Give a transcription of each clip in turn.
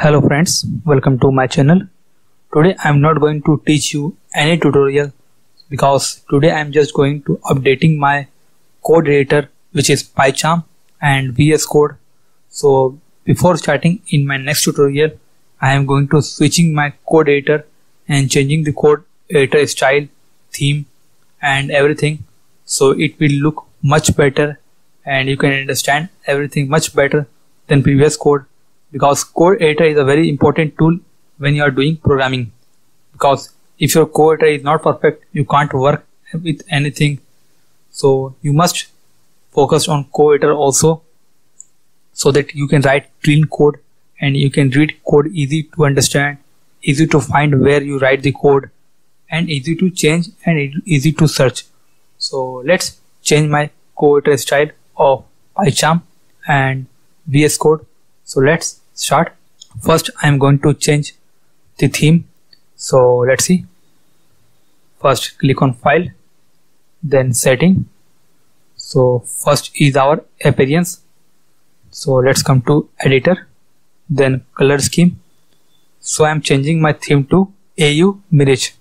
Hello friends, welcome to my channel. Today I am not going to teach you any tutorial because today I am just going to updating my code editor, which is PyCharm and VS Code. So before starting in my next tutorial, I am going to switching my code editor and changing the code editor style, theme and everything, so it will look much better and you can understand everything much better than previous code. Because code editor is a very important tool when you are doing programming, because if your code editor is not perfect, you can't work with anything. So you must focus on code editor also, so that you can write clean code and you can read code easy to understand, easy to find where you write the code, and easy to change and easy to search. So let's change my code editor style of PyCharm and VS Code. So let's start. First I am going to change the theme. So let's see. First click on file, then setting. So first is our appearance. So let's come to editor, then color scheme. So I am changing my theme to AU Mirage.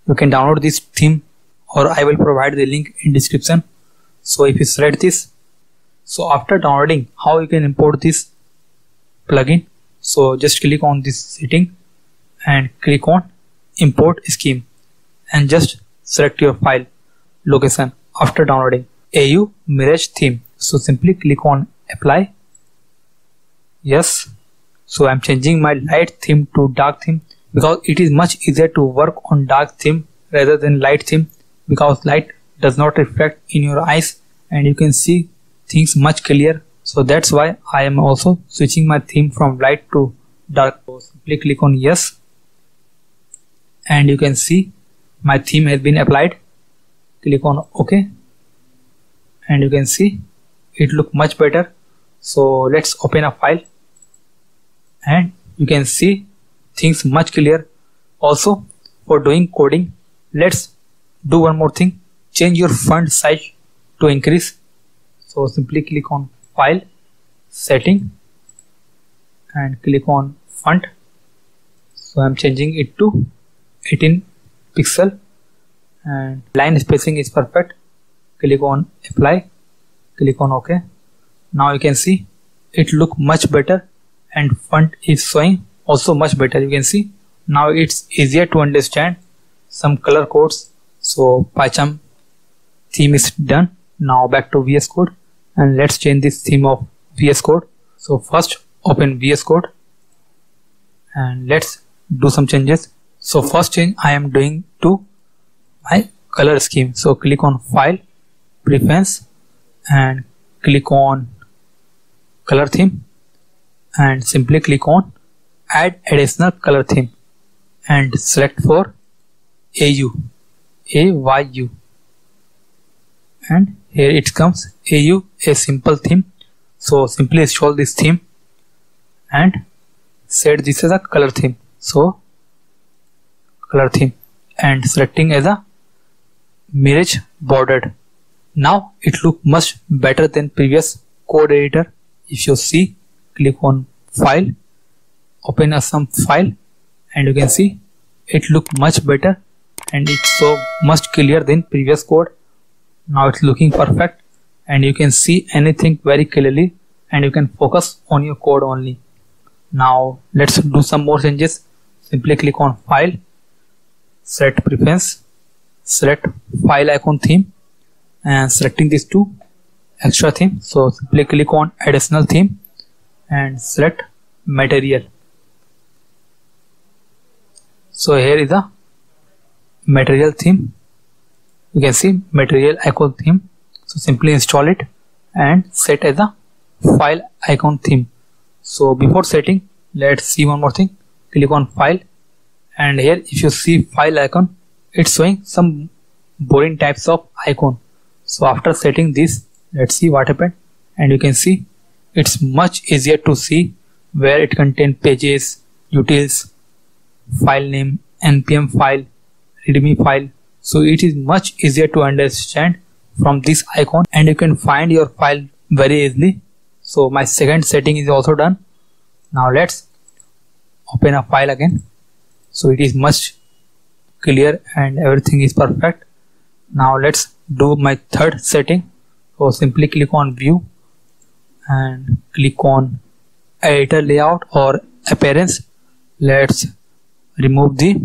You can download this theme or I will provide the link in description. So if you select this, so after downloading, how you can import this plugin? So just click on this setting and click on import scheme and just select your file location after downloading AU Mirage theme. So simply click on apply. Yes. So I'm changing my light theme to dark theme because it is much easier to work on dark theme rather than light theme, because light does not reflect in your eyes and you can see things much clear. So that's why I am also switching my theme from light to dark. So simply click on yes and you can see my theme has been applied. Click on OK and you can see it look much better. So let's open a file and you can see things much clear. Also for doing coding, let's do one more thing. Change your font size to increase. So simply click on file, setting and click on font. So I'm changing it to 18 pixel and line spacing is perfect. Click on apply, click on OK. Now you can see it look much better and font is showing also much better. You can see now it's easier to understand some color codes. So PyCharm theme is done. Now back to VS Code and let's change this theme of VS Code. So first open VS Code and let's do some changes. So first change I am doing to my color scheme. So click on file, preference and click on color theme and simply click on add additional color theme and select for AYU and here it comes AU, a simple theme. So simply install this theme and set this as a color theme. So color theme and selecting as a Mirage bordered. Now it look much better than previous code editor. If you see, click on file, open some file and you can see it look much better and it's so much clear than previous code. Now it's looking perfect and you can see anything very clearly and you can focus on your code only. Now let's do some more changes. Simply click on file, set preference, select file icon theme and selecting these two extra theme. So simply click on additional theme and select material. So here is the material theme. You can see material icon theme. So simply install it and set as a file icon theme. So before setting, let's see one more thing. Click on file and here if you see file icon, it's showing some boring types of icon. So after setting this, let's see what happened and you can see it's much easier to see where it contains pages, utils, file name, npm file, readme file. So it is much easier to understand from this icon and you can find your file very easily. So my second setting is also done. Now let's open a file again. So it is much clear and everything is perfect. Now let's do my third setting. So simply click on view and click on editor layout or appearance. Let's remove the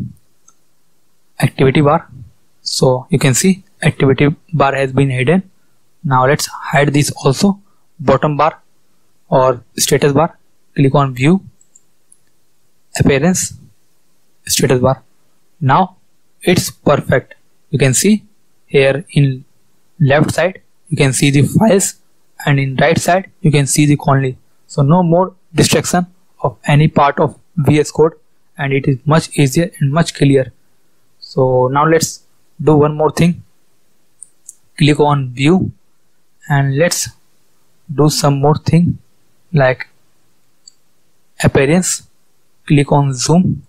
activity bar. So you can see activity bar has been hidden. Now let's hide this also. Bottom bar or status bar. Click on view, appearance, status bar. Now it's perfect. You can see here in left side you can see the files and in right side you can see the Conly. So no more distraction of any part of VS Code and it is much easier and much clearer. So now let's do one more thing. Click on view and let's do some more thing like appearance. Click on zoom.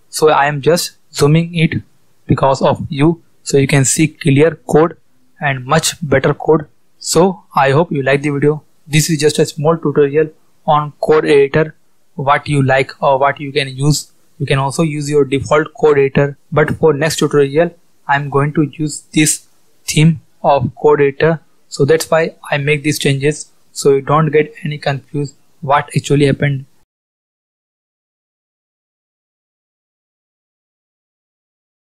So I am just zooming it because of you, so you can see clear code and much better code. So I hope you like the video. This is just a small tutorial on code editor, what you like or what you can use. You can also use your default code editor, but for next tutorial I'm going to use this theme of code editor. So that's why I make these changes, so you don't get any confused what actually happened